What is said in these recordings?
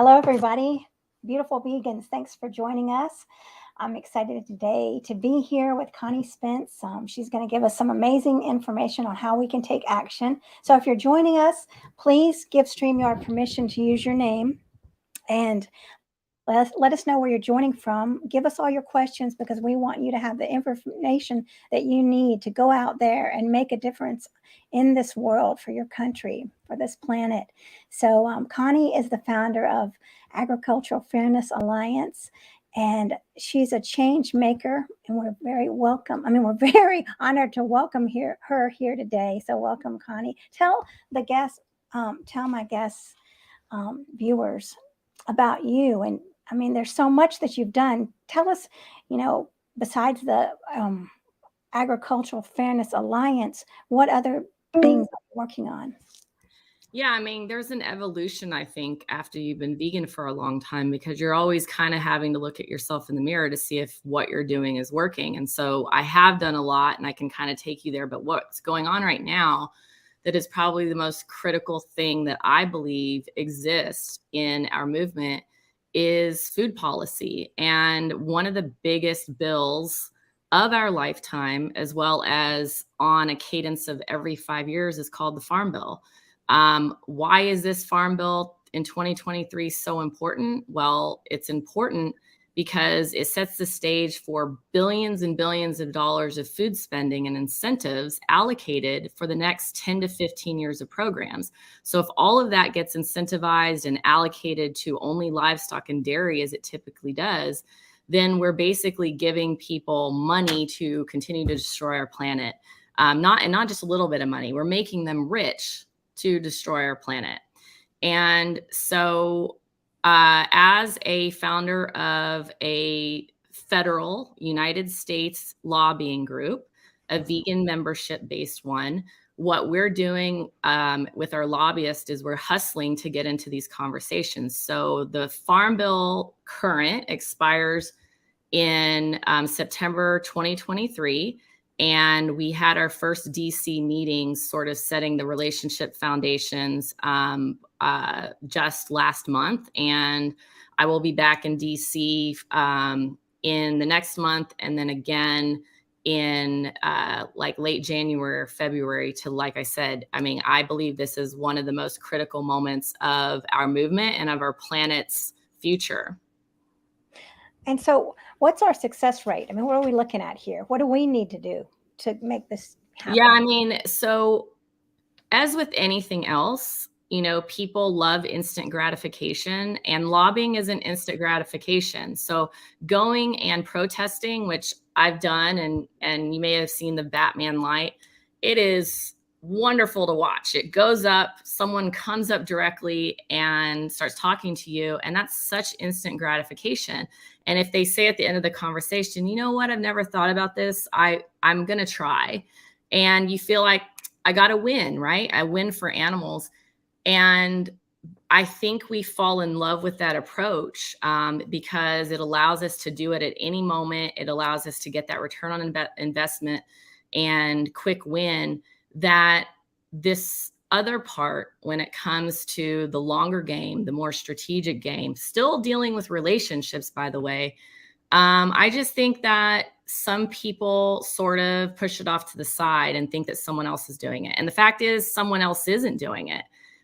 Hello, everybody. Beautiful vegans. Thanks for joining us. I'm excited today to be here with Connie Spence. She's going to give us some amazing information on how we can take action. So if you're joining us, please give StreamYard permission to use your name and let us know where you're joining from. Give us all your questions because we want you to have the information that you need to go out there and make a difference in this world for your country, for this planet. So Connie is the founder of Agricultural Fairness Alliance, and she's a change maker, and we're very welcome. We're very honored to welcome her here today. So welcome, Connie. Tell my guests, viewers, about you. And there's so much that you've done. Tell us, besides the Agricultural Fairness Alliance, what other things are you working on? Yeah, there's an evolution, I think, after you've been vegan for a long time, because you're always kind of having to look at yourself in the mirror to see if what you're doing is working. And so I have done a lot, and I can kind of take you there. But what's going on right now that is probably the most critical thing that I believe exists in our movement is food policy. And one of the biggest bills of our lifetime, as well as on a cadence of every 5 years, is called the Farm Bill. Why is this Farm Bill in 2023 so important? Well, it's important because it sets the stage for billions and billions of dollars of food spending and incentives allocated for the next 10 to 15 years of programs. So if all of that gets incentivized and allocated to only livestock and dairy, as it typically does, then we're basically giving people money to continue to destroy our planet. Not just a little bit of money. We're making them rich to destroy our planet. And so as a founder of a federal United States lobbying group, a vegan membership-based one, what we're doing with our lobbyists is we're hustling to get into these conversations. So the Farm Bill current expires in September 2023. And we had our first DC meetings sort of setting the relationship foundations just last month. And I will be back in DC in the next month, and then again in late January or February to, like I said, I believe this is one of the most critical moments of our movement and of our planet's future. And so what's our success rate? What are we looking at here? What do we need to do to make this happen? Yeah, so as with anything else, people love instant gratification, and lobbying is an instant gratification. So going and protesting, which I've done, and you may have seen the Batman light, it is wonderful to watch. It goes up, someone comes up directly and starts talking to you, and that's such instant gratification. And if they say at the end of the conversation, you know what, I've never thought about this, I'm gonna try, and you feel like I gotta win, right? I win for animals. And I think we fall in love with that approach because it allows us to do it at any moment. It allows us to get that return on investment and quick win. That this other part, when it comes to the longer game, the more strategic game, still dealing with relationships, by the way, I just think that some people sort of push it off to the side and think that someone else is doing it. And the fact is, someone else isn't doing it.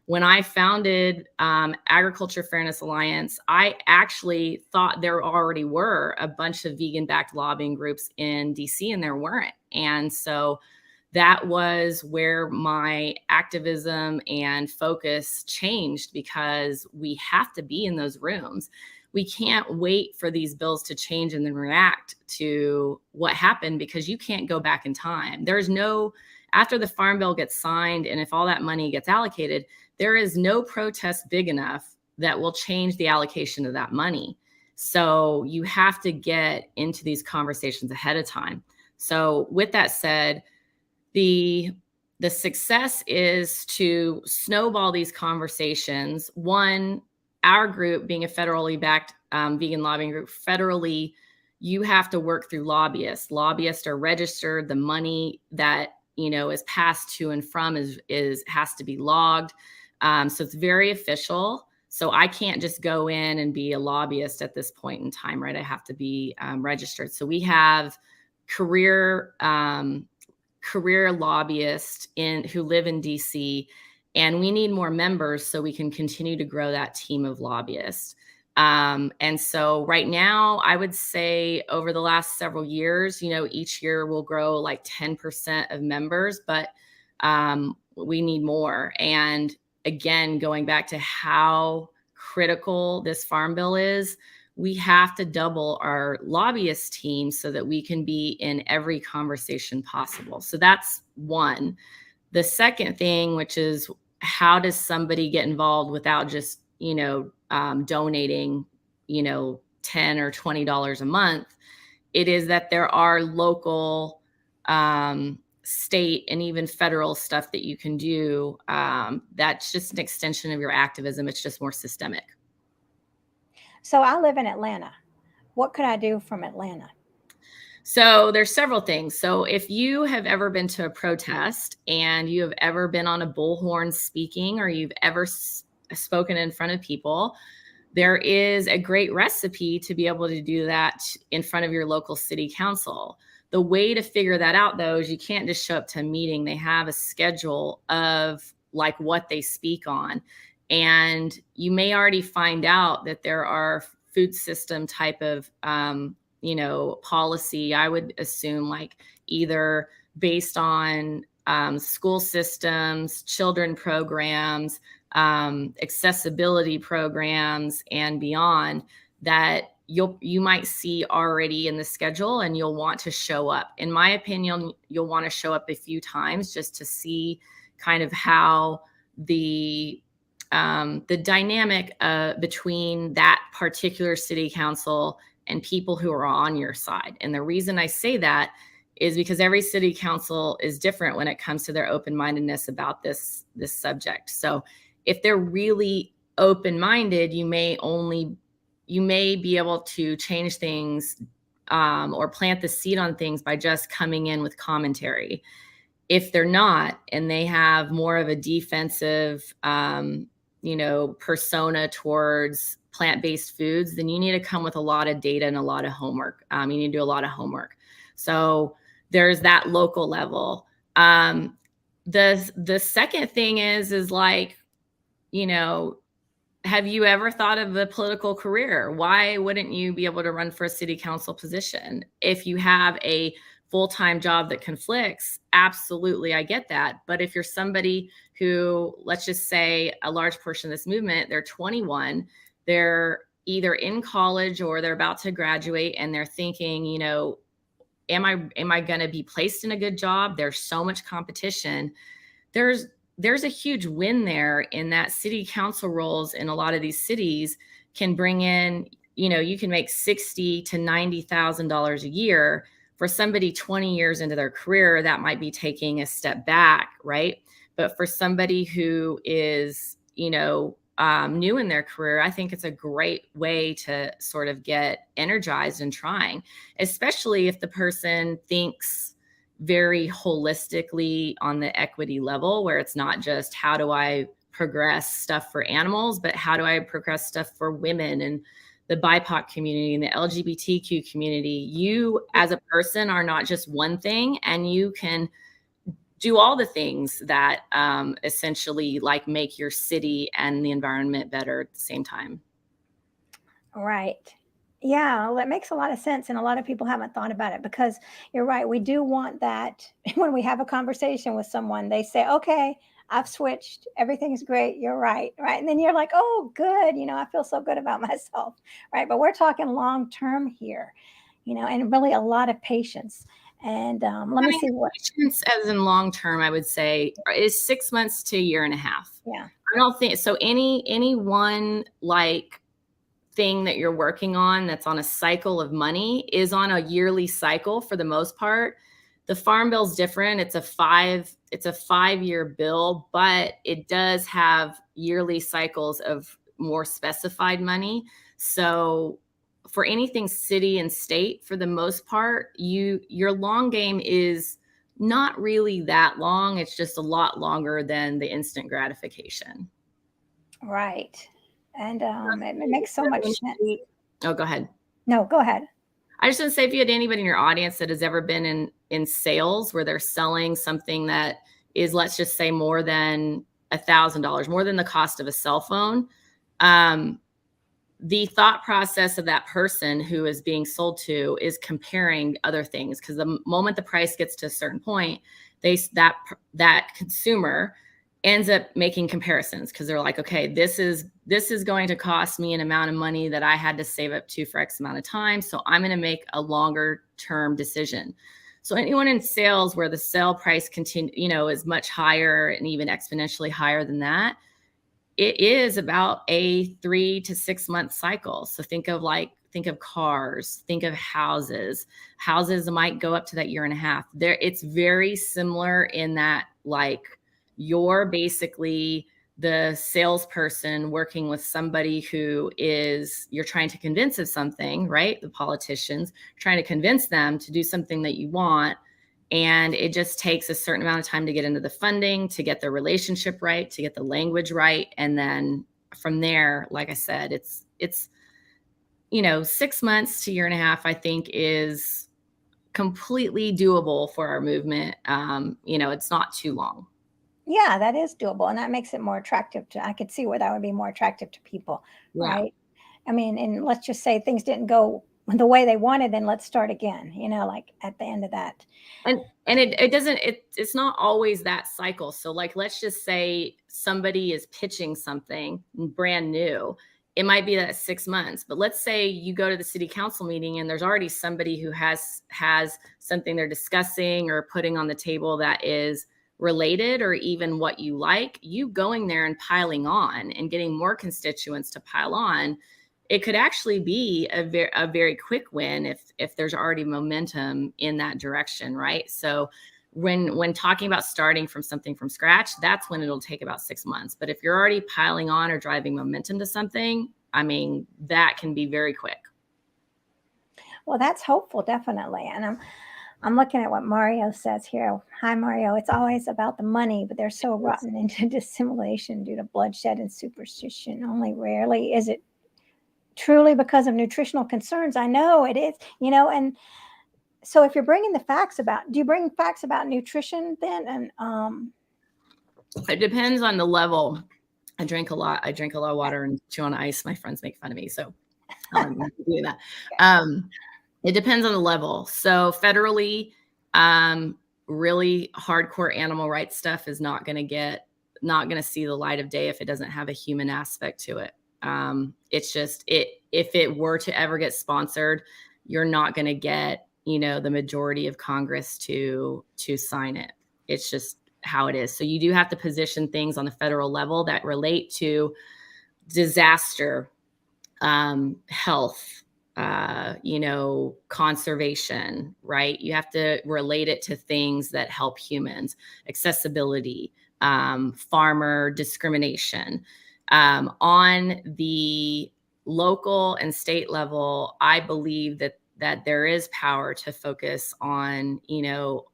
When I founded Agriculture Fairness Alliance, I actually thought there already were a bunch of vegan-backed lobbying groups in DC, and there weren't. And so that was where my activism and focus changed, because we have to be in those rooms. We can't wait for these bills to change and then react to what happened, because you can't go back in time. After the Farm Bill gets signed and if all that money gets allocated, there is no protest big enough that will change the allocation of that money. So you have to get into these conversations ahead of time. So with that said, the success is to snowball these conversations. One, our group being a federally backed vegan lobbying group, federally, you have to work through lobbyists. Lobbyists are registered. The money that is passed to and from has to be logged. So it's very official. So I can't just go in and be a lobbyist at this point in time, right? I have to be registered. So we have career lobbyists who live in DC, and we need more members so we can continue to grow that team of lobbyists. And so right now, I would say over the last several years, each year we'll grow like 10% of members, but we need more. And again, going back to how critical this farm bill is, we have to double our lobbyist team so that we can be in every conversation possible. So that's one. The second thing, which is how does somebody get involved without just, donating, $10 or $20 a month? It is that there are local, state, and even federal stuff that you can do. That's just an extension of your activism. It's just more systemic. So I live in Atlanta. What could I do from Atlanta? So there's several things. So if you have ever been to a protest and you have ever been on a bullhorn speaking, or you've ever spoken in front of people, there is a great recipe to be able to do that in front of your local city council. The way to figure that out, though, is you can't just show up to a meeting. They have a schedule of like what they speak on. And you may already find out that there are food system type of, policy, I would assume, like either based on school systems, children programs, accessibility programs, and beyond, that you might see already in the schedule, and you'll want to show up. In my opinion, you'll want to show up a few times just to see kind of how the dynamic between that particular city council and people who are on your side. And the reason I say that is because every city council is different when it comes to their open-mindedness about this subject. So if they're really open-minded, you may be able to change things or plant the seed on things by just coming in with commentary. If they're not, and they have more of a defensive persona towards plant-based foods, then you need to come with a lot of data and a lot of homework. You need to do a lot of homework. So there's that local level. The second thing is like, have you ever thought of a political career? Why wouldn't you be able to run for a city council position? If you have a full-time job that conflicts, absolutely, I get that. But if you're somebody who, let's just say a large portion of this movement, they're 21, they're either in college or they're about to graduate, and they're thinking, am I going to be placed in a good job? There's so much competition. There's a huge win there in that city council roles in a lot of these cities can bring in, you can make $60,000 to $90,000 a year. For somebody 20 years into their career, that might be taking a step back, right? But for somebody who is, new in their career, I think it's a great way to sort of get energized and trying, especially if the person thinks very holistically on the equity level, where it's not just how do I progress stuff for animals, but how do I progress stuff for women and the BIPOC community and the LGBTQ community. You as a person are not just one thing, and you can do all the things that essentially like make your city and the environment better at the same time. Right. Yeah, well, that makes a lot of sense. And a lot of people haven't thought about it, because you're right. We do want that when we have a conversation with someone, they say, okay, I've switched. Everything's great. You're right. Right. And then you're like, oh, good. I feel so good about myself. Right. But we're talking long term here, and really a lot of patience. And let me see what. Patience, as in long term, I would say is 6 months to a year and a half. Yeah. I don't think so. Any one like thing that you're working on that's on a cycle of money is on a yearly cycle for the most part. The farm bill is different. It's a 5-year bill, but it does have yearly cycles of more specified money. So for anything city and state, for the most part, your long game is not really that long. It's just a lot longer than the instant gratification. Right. And it makes so much sense. Oh, go ahead. No, go ahead. I just want to say, if you had anybody in your audience that has ever been in sales where they're selling something that is, let's just say, more than $1,000, more than the cost of a cell phone, the thought process of that person who is being sold to is comparing other things, because the moment the price gets to a certain point, that consumer ends up making comparisons, because they're like, okay, this is going to cost me an amount of money that I had to save up to for X amount of time, so I'm going to make a longer term decision. So anyone in sales where the sale price is much higher and even exponentially higher than that, it is about a 3 to 6 month cycle. So think of cars, think of houses. Houses might go up to that 1.5 years. It's very similar in that, like, you're basically the salesperson working with somebody who you're trying to convince of something, right? The politicians trying to convince them to do something that you want. And it just takes a certain amount of time to get into the funding, to get the relationship right, to get the language right. And then from there, like I said, it's 6 months to 1.5 years, I think, is completely doable for our movement. It's not too long. Yeah, that is doable. And that makes it more attractive I could see where that would be more attractive to people, Yeah. right? I mean, and let's just say things didn't go the way they wanted, then let's start again, like at the end of that. And it's not always that cycle. So, like, let's just say somebody is pitching something brand new. It might be that 6 months, but let's say you go to the city council meeting and there's already somebody who has something they're discussing or putting on the table that is related or even what you like. You going there and piling on and getting more constituents to pile on, it could actually be a very quick win if there's already momentum in that direction, right? So when talking about starting from something from scratch, that's when it'll take about 6 months. But if you're already piling on or driving momentum to something, I mean, that can be very quick. Well, that's hopeful, definitely. And I'm looking at what Mario says here. Hi, Mario. It's always about the money, but they're so rotten into dissimulation due to bloodshed and superstition. Only rarely is it truly because of nutritional concerns. I know it is, and so if you're bringing do you bring facts about nutrition then? And it depends on the level. I drink a lot of water and chew on ice. My friends make fun of me, so doing that. It depends on the level. So federally, really hardcore animal rights stuff is not going to see the light of day if it doesn't have a human aspect to it. It's just if it were to ever get sponsored, you're not going to get, the majority of Congress to sign it. It's just how it is. So you do have to position things on the federal level that relate to disaster, health, conservation, right? You have to relate it to things that help humans, accessibility, farmer discrimination. On the local and state level, I believe that there is power to focus on,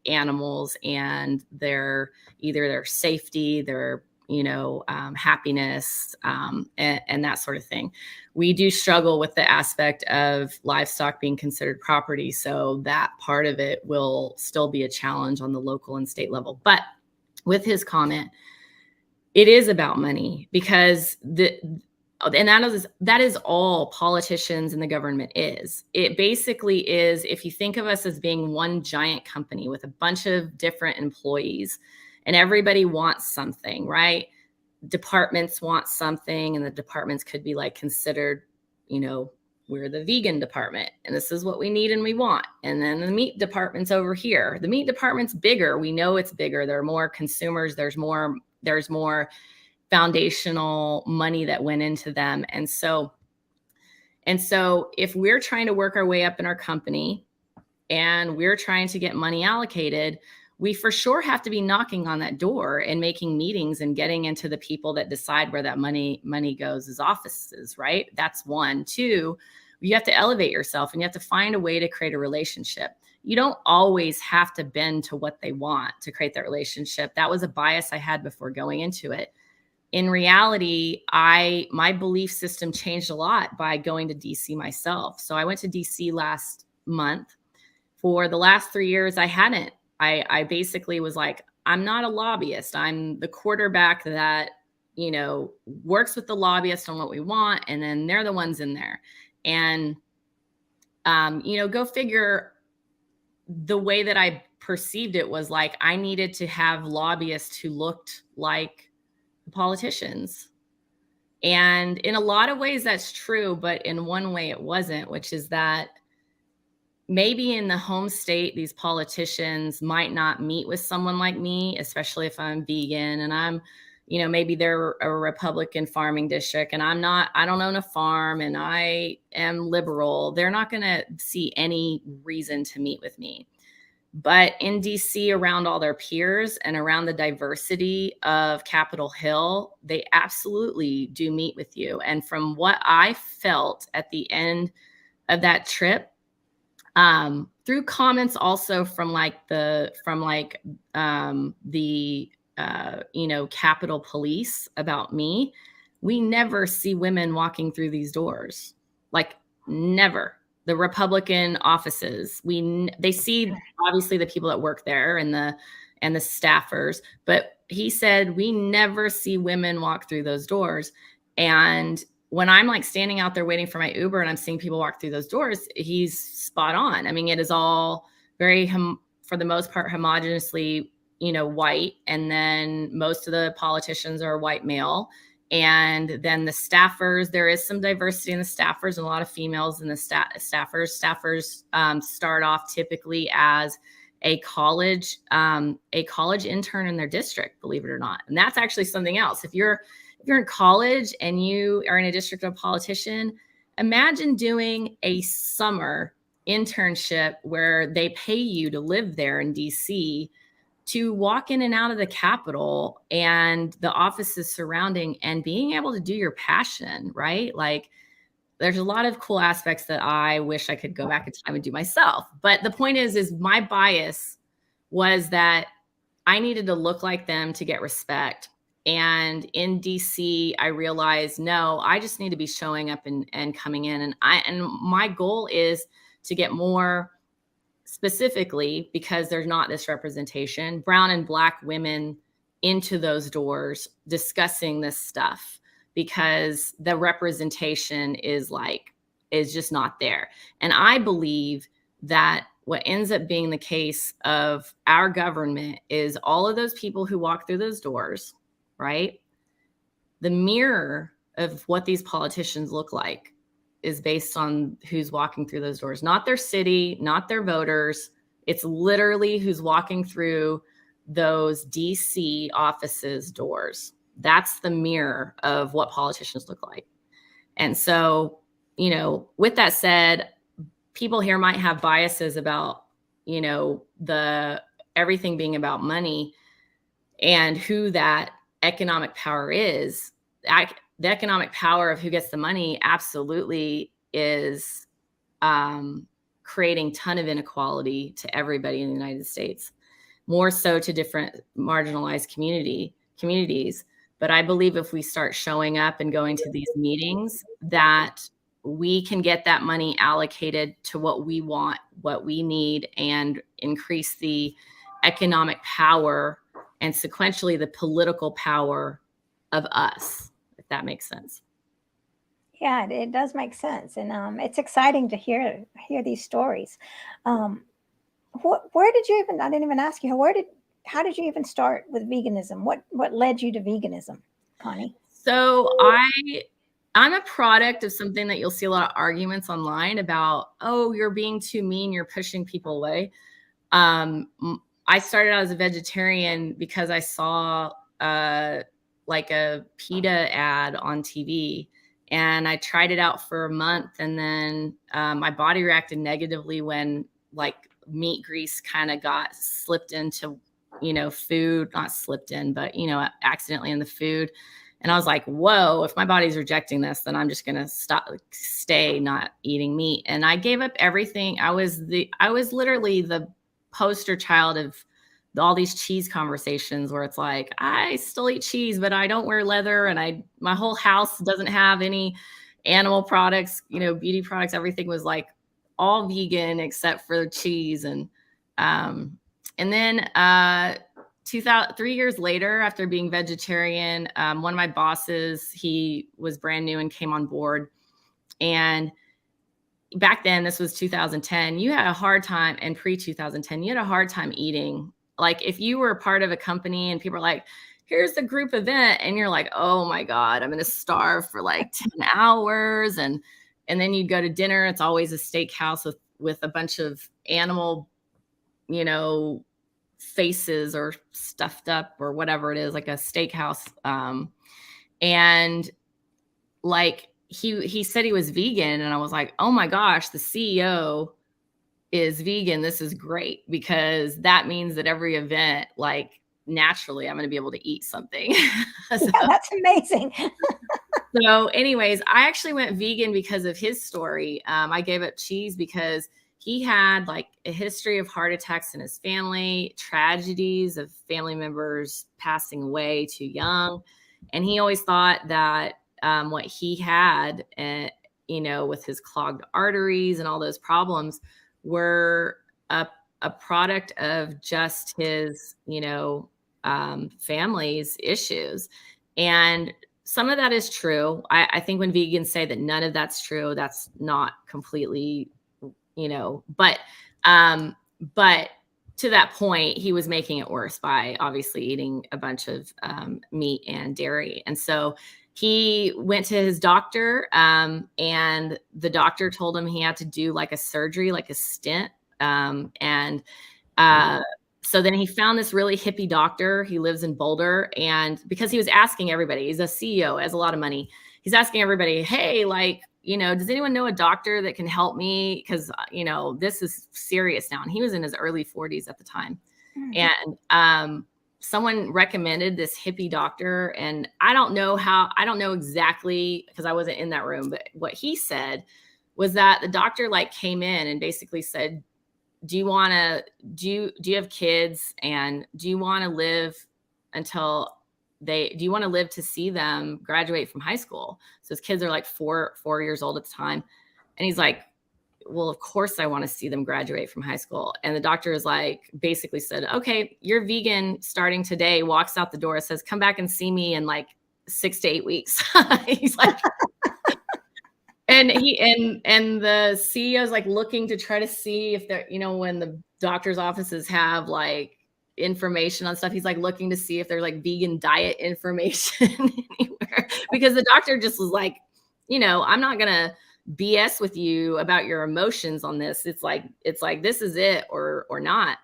animals and either their safety, their, happiness, and that sort of thing. We do struggle with the aspect of livestock being considered property. So that part of it will still be a challenge on the local and state level. But with his comment, it is about money, because that is all politicians and the government is. It basically is, if you think of us as being one giant company with a bunch of different employees and everybody wants something, right? Departments want something, and the departments could be like considered, we're the vegan department and this is what we need and we want. And then the meat department's over here. The meat department's bigger. We know it's bigger. There are more consumers. There's more foundational money that went into them. And so if we're trying to work our way up in our company and we're trying to get money allocated, we for sure have to be knocking on that door and making meetings and getting into the people that decide where that money goes as offices, right? That's one. Two, you have to elevate yourself and you have to find a way to create a relationship. You don't always have to bend to what they want to create that relationship. That was a bias I had before going into it. in reality, my belief system changed a lot by going to DC myself. So I went to DC last month. For the last 3 years, I hadn't. I basically was like, I'm not a lobbyist. I'm the quarterback that, works with the lobbyist on what we want. And then they're the ones in there. And, go figure, the way that I perceived it was like, I needed to have lobbyists who looked like the politicians. And in a lot of ways that's true, but in one way it wasn't, which is that maybe in the home state, these politicians might not meet with someone like me, especially if I'm vegan and I'm, maybe they're a Republican farming district and I don't own a farm and I am liberal. They're not going to see any reason to meet with me. But in DC, around all their peers and around the diversity of Capitol Hill, they absolutely do meet with you. And from what I felt at the end of that trip, through comments also from the Capitol Police about me, we never see women walking through these doors, like never. The Republican offices, they see obviously the people that work there and the staffers, but he said we never see women walk through those doors. And when I'm like standing out there waiting for my Uber and I'm seeing people walk through those doors, he's spot on. I mean, it is all very, for the most part, homogeneously, white. And then most of the politicians are white male. And then the staffers, there is some diversity in the staffers and a lot of females in the staffers. Staffers start off typically as a college intern in their district, believe it or not. And that's actually something else. If you're in college and you are in a district of a politician, imagine doing a summer internship where they pay you to live there in DC, to walk in and out of the Capitol and the offices surrounding and being able to do your passion, right? Like there's a lot of cool aspects that I wish I could go back in time and do myself. But the point is my bias was that I needed to look like them to get respect. And in DC, I realized, no, I just need to be showing up and coming in. And my goal is to get more, specifically because there's not this representation, brown and black women into those doors discussing this stuff, because the representation is just not there. And I believe that what ends up being the case of our government is all of those people who walk through those doors, right? The mirror of what these politicians look like is based on who's walking through those doors, not their city, not their voters. It's literally who's walking through those DC offices doors. That's the mirror of what politicians look like. And so, with that said, people here might have biases about, the everything being about money and who that economic power is. The economic power of who gets the money absolutely is creating a ton of inequality to everybody in the United States, more so to different marginalized communities. But I believe if we start showing up and going to these meetings, that we can get that money allocated to what we want, what we need, and increase the economic power and sequentially the political power of us. That makes sense. Yeah, it does make sense. And it's exciting to hear these stories. Where did you even, I didn't even ask you, how did you even start with veganism? What led you to veganism, Connie? So I'm a product of something that you'll see a lot of arguments online about, oh, you're being too mean, you're pushing people away. I started out as a vegetarian because I saw like a PETA ad on TV, and I tried it out for a month, and then my body reacted negatively when like meat grease kind of got slipped into, food, not slipped in, but, accidentally in the food. And I was like, whoa, if my body's rejecting this, then I'm just going to stay not eating meat. And I gave up everything. I was literally the poster child of all these cheese conversations where it's like, I still eat cheese, but I don't wear leather, and my whole house doesn't have any animal products, beauty products. Everything was like all vegan except for cheese. And then 3 years later, after being vegetarian, one of my bosses, he was brand new and came on board. And back then, this was 2010, you had a hard time, and pre-2010, you had a hard time eating. Like if you were a part of a company and people are like, here's the group event, and you're like, oh my God, I'm going to starve for like 10 hours. And then you go to dinner. It's always a steakhouse with a bunch of animal, faces or stuffed up or whatever it is, like a steakhouse. And like he said he was vegan, and I was like, oh my gosh, the CEO is vegan. This is great, because that means that every event, like naturally, I'm going to be able to eat something. Yeah, that's amazing. So anyways, I actually went vegan because of his story. I gave up cheese because he had like a history of heart attacks in his family, tragedies of family members passing away too young. And he always thought that what he had, with his clogged arteries and all those problems, were a product of just his, family's issues. And some of that is true. I think when vegans say that none of that's true, that's not completely, but to that point, he was making it worse by obviously eating a bunch of meat and dairy. And so he went to his doctor, and the doctor told him he had to do like a surgery, like a stent. So then he found this really hippie doctor. He lives in Boulder. And because he was asking everybody, he's a CEO, has a lot of money. He's asking everybody, hey, like, does anyone know a doctor that can help me? Because, this is serious now. And he was in his early 40s at the time. Mm-hmm. And someone recommended this hippie doctor. And I don't know exactly, because I wasn't in that room, but what he said was that the doctor like came in and basically said, do you have kids, and do you want to live do you want to live to see them graduate from high school? So his kids are like 4 years old at the time. And he's like, well, of course I want to see them graduate from high school. And the doctor is like, basically said, okay, you're vegan starting today, walks out the door, says, come back and see me in like 6 to 8 weeks. He's like, and the CEO is like looking to try to see if they're, when the doctor's offices have like information on stuff, he's like looking to see if there's like vegan diet information anywhere, because the doctor just was like, I'm not going to BS with you about your emotions on this. It's like, this is it or not.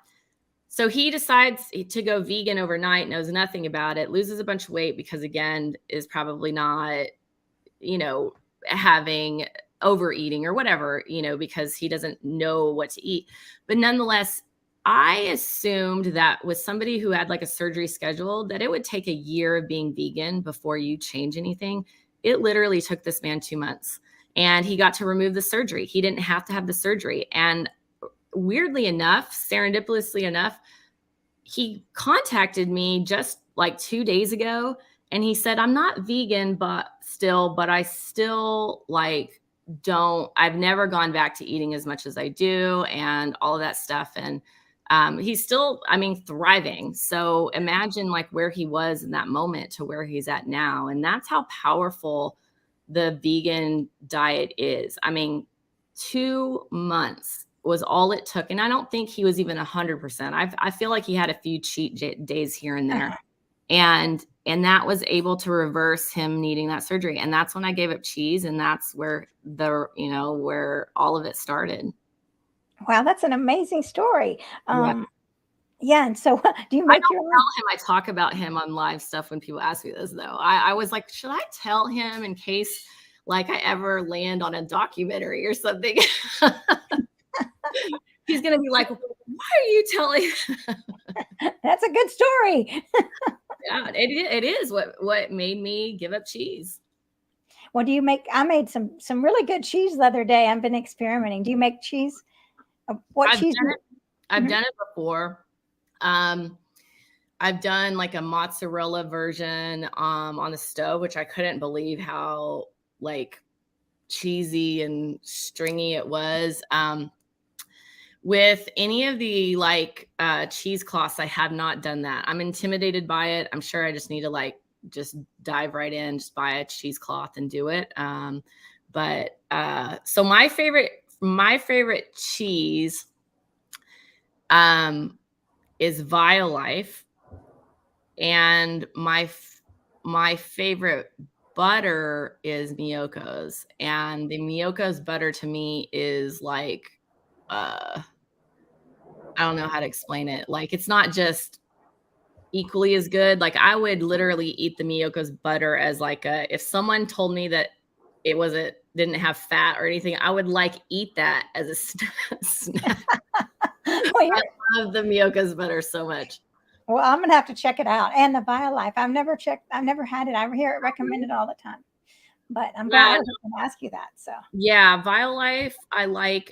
So he decides to go vegan overnight, knows nothing about it, loses a bunch of weight because, again, is probably not, having overeating or whatever, because he doesn't know what to eat. But nonetheless, I assumed that with somebody who had like a surgery scheduled, that it would take a year of being vegan before you change anything. It literally took this man 2 months, and he got to remove the surgery. He didn't have to have the surgery. And weirdly enough, serendipitously enough, he contacted me just like 2 days ago, and he said, I'm not vegan, but I still like I've never gone back to eating as much as I do and all of that stuff. And he's still, thriving. So imagine like where he was in that moment to where he's at now. And that's how powerful the vegan diet is. 2 months was all it took. And I don't think he was even 100%. I feel like he had a few cheat days here and there. And that was able to reverse him needing that surgery. And that's when I gave up cheese. And that's where where all of it started. Wow, that's an amazing story. Yeah. Yeah. And so do you make I don't tell him. I talk about him on live stuff when people ask me this, though. I was like, should I tell him in case like I ever land on a documentary or something? He's going to be like, why are you telling? That's a good story. Yeah, it is what made me give up cheese. What do you make? I made some really good cheese the other day. I've been experimenting. Do you make cheese? What cheese? I've done it before. I've done like a mozzarella version on the stove, which I couldn't believe how like cheesy and stringy it was. With any of the like cheesecloths, I have not done that. I'm intimidated by it. I'm sure I just need to like just dive right in, just buy a cheesecloth and do it. So my favorite cheese is Violife, and my favorite butter is Miyoko's, and the Miyoko's butter to me is like I don't know how to explain it. Like it's not just equally as good. Like I would literally eat the Miyoko's butter as like if someone told me that it didn't have fat or anything, I would like eat that as a snack. Well, I love the Miyoko's butter so much. well, I'm gonna have to check it out. And the Violife, I've never had it. I hear it recommended all the time. But I'm glad I was going to ask you that. So yeah, Violife, I like.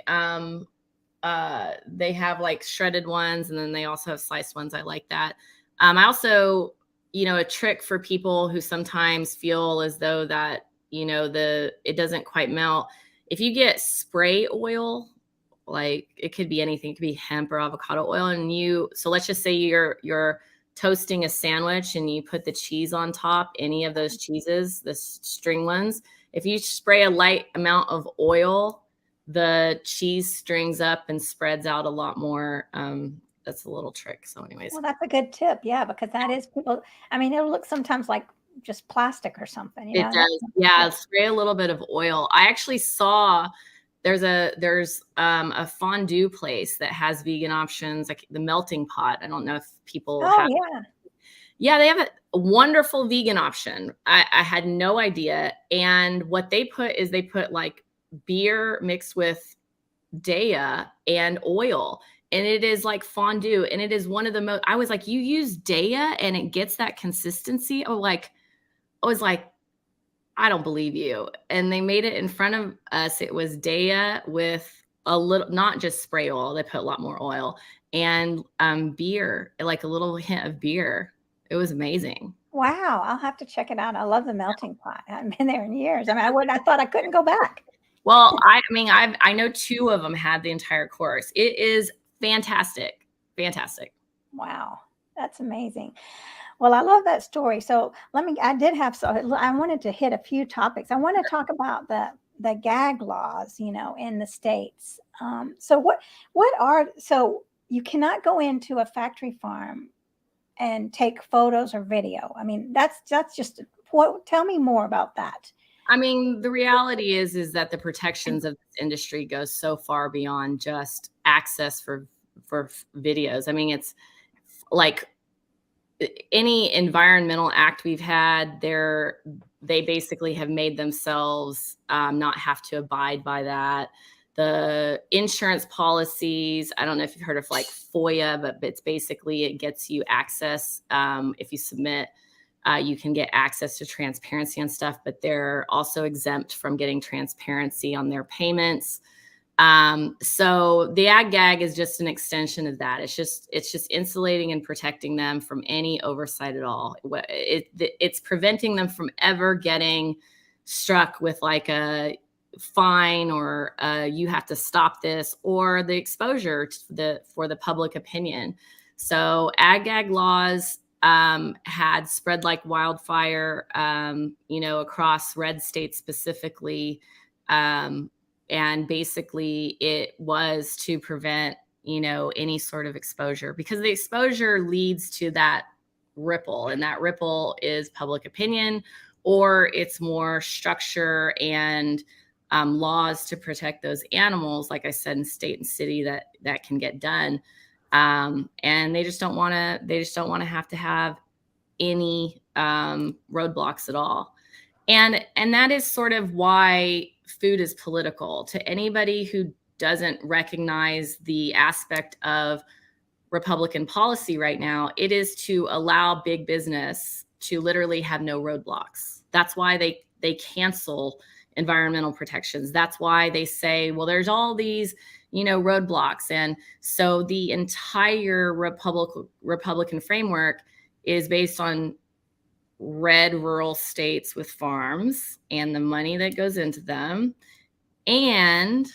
They have like shredded ones, and then they also have sliced ones. I like that. I also, a trick for people who sometimes feel as though that it doesn't quite melt. If you get spray oil, like it could be anything, it could be hemp or avocado oil, and so let's just say you're toasting a sandwich and you put the cheese on top, any of those cheeses, the string ones. If you spray a light amount of oil, the cheese strings up and spreads out a lot more. That's a little trick. So anyways. Well, that's a good tip. Yeah, because that is people. I mean, it'll look sometimes like just plastic or something. It does. Yeah, spray a little bit of oil. I actually saw there's a fondue place that has vegan options, like the Melting Pot. I don't know if people have. Yeah, they have a wonderful vegan option. I had no idea. And what they put like beer mixed with Daya and oil. And it is like fondue. And it is one of the most, I was like, you use Daya and it gets that consistency. I was like, I don't believe you. And they made it in front of us. It was Daya with a little, not just spray oil. They put a lot more oil and beer, like a little hint of beer. It was amazing. Wow. I'll have to check it out. I love the Melting Pot. I haven't been there in years. I mean, I thought I couldn't go back. Well, I know 2 of them had the entire course. It is fantastic. Fantastic. Wow. That's amazing. Well, I love that story. So I wanted to hit a few topics. I want to talk about the gag laws, in the States. So you cannot go into a factory farm and take photos or video. I mean, that's just tell me more about that. I mean, the reality is that the protections of this industry goes so far beyond just access for videos. I mean, it's like any environmental act we've had, they basically have made themselves not have to abide by that. The insurance policies, I don't know if you've heard of like FOIA, but it's basically, it gets you access. If you submit, you can get access to transparency on stuff, but they're also exempt from getting transparency on their payments. So the ag gag is just an extension of that. It's just insulating and protecting them from any oversight at all. It's preventing them from ever getting struck with like a fine or you have to stop this, or the exposure for the public opinion. So ag gag laws had spread like wildfire, across red states specifically. And basically it was to prevent, any sort of exposure, because the exposure leads to that ripple, and that ripple is public opinion, or it's more structure and laws to protect those animals, like I said, in state and city that can get done. And they just don't want to have any roadblocks at all. And that is sort of why food is political. To anybody who doesn't recognize the aspect of Republican policy right now, it is to allow big business to literally have no roadblocks. That's why they cancel environmental protections. That's why they say, well, there's all these, roadblocks. And so the entire Republican framework is based on red rural states with farms and the money that goes into them. And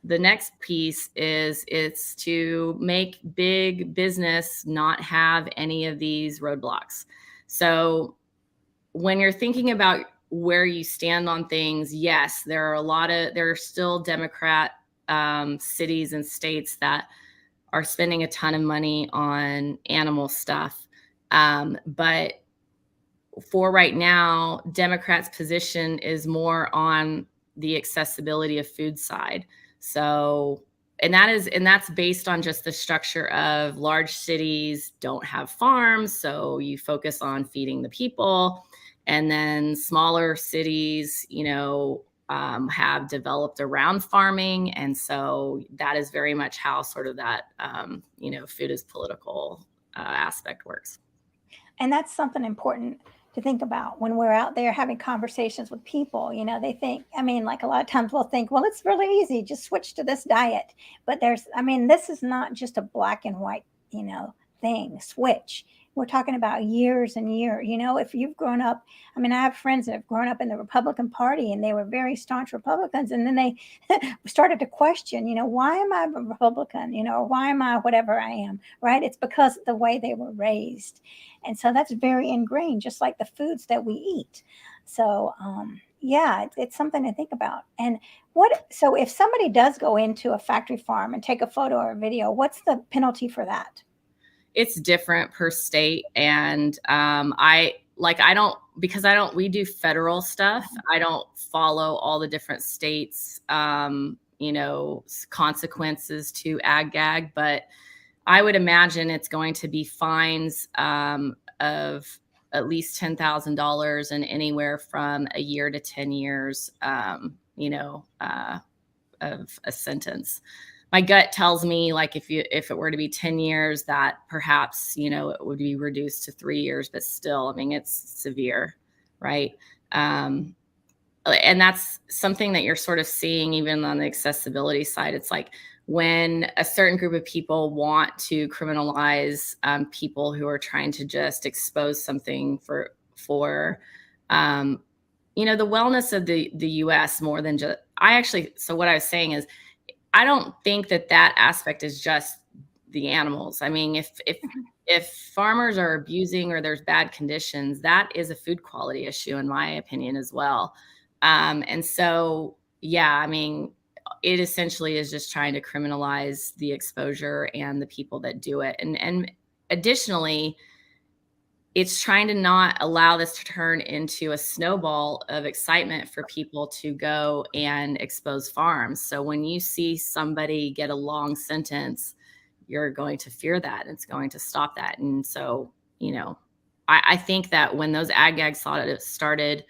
the next piece is it's to make big business not have any of these roadblocks. So when you're thinking about where you stand on things, yes, there are still Democrat cities and states that are spending a ton of money on animal stuff. But for right now, Democrats' position is more on the accessibility of food side. So, and that's based on just the structure of large cities don't have farms. So you focus on feeding the people, and then smaller cities, have developed around farming. And so that is very much how sort of that, food is political aspect works. And that's something important to think about when we're out there having conversations with people. They think, like a lot of times we'll think, well, it's really easy, just switch to this diet. But this is not just a black and white, thing, switch. We're talking about years and years. If you've grown up, I have friends that have grown up in the Republican Party and they were very staunch Republicans. And then they started to question, why am I a Republican? Or why am I whatever I am, right? It's because of the way they were raised. And so that's very ingrained, just like the foods that we eat. So, it's something to think about. And so if somebody does go into a factory farm and take a photo or a video, what's the penalty for that? It's different per state. And we do federal stuff. I don't follow all the different states, consequences to ag-gag, but I would imagine it's going to be fines of at least $10,000 and anywhere from a year to 10 years, of a sentence. My gut tells me, like, if it were to be 10 years, that perhaps, it would be reduced to 3 years, but still, it's severe, right? And that's something that you're sort of seeing even on the accessibility side. It's like when a certain group of people want to criminalize people who are trying to just expose something for the wellness of the U.S. more than just, so what I was saying is, I don't think that aspect is just the animals. If farmers are abusing or there's bad conditions, that is a food quality issue, in my opinion, as well. And so, it essentially is just trying to criminalize the exposure and the people that do it. And additionally, it's trying to not allow this to turn into a snowball of excitement for people to go and expose farms. So when you see somebody get a long sentence, you're going to fear that. It's going to stop that. And so, I think that when those ag-gag started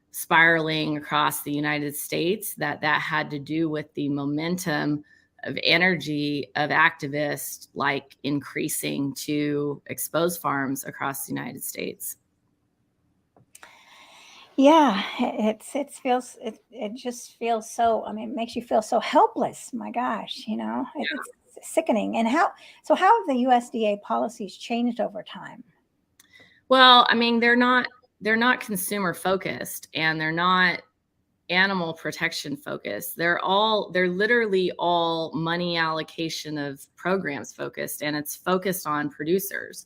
spiraling across the United States, that had to do with the momentum of energy of activists like increasing to expose farms across the United States. Yeah, it just feels so, it makes you feel so helpless. My gosh, it's sickening. And how have the USDA policies changed over time? Well, they're not consumer focused, and they're not animal protection focused. They're literally all money allocation of programs focused, and it's focused on producers.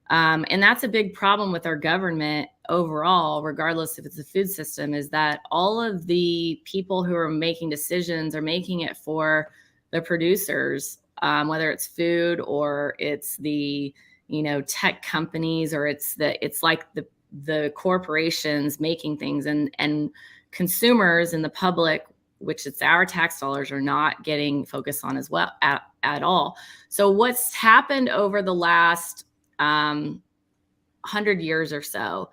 And that's a big problem with our government overall, regardless if it's a food system, is that all of the people who are making decisions are making it for the producers, whether it's food or it's the, tech companies, or it's like the corporations making things, and consumers and the public, which it's our tax dollars, are not getting focused on as well at all. So what's happened over the last 100 years or so,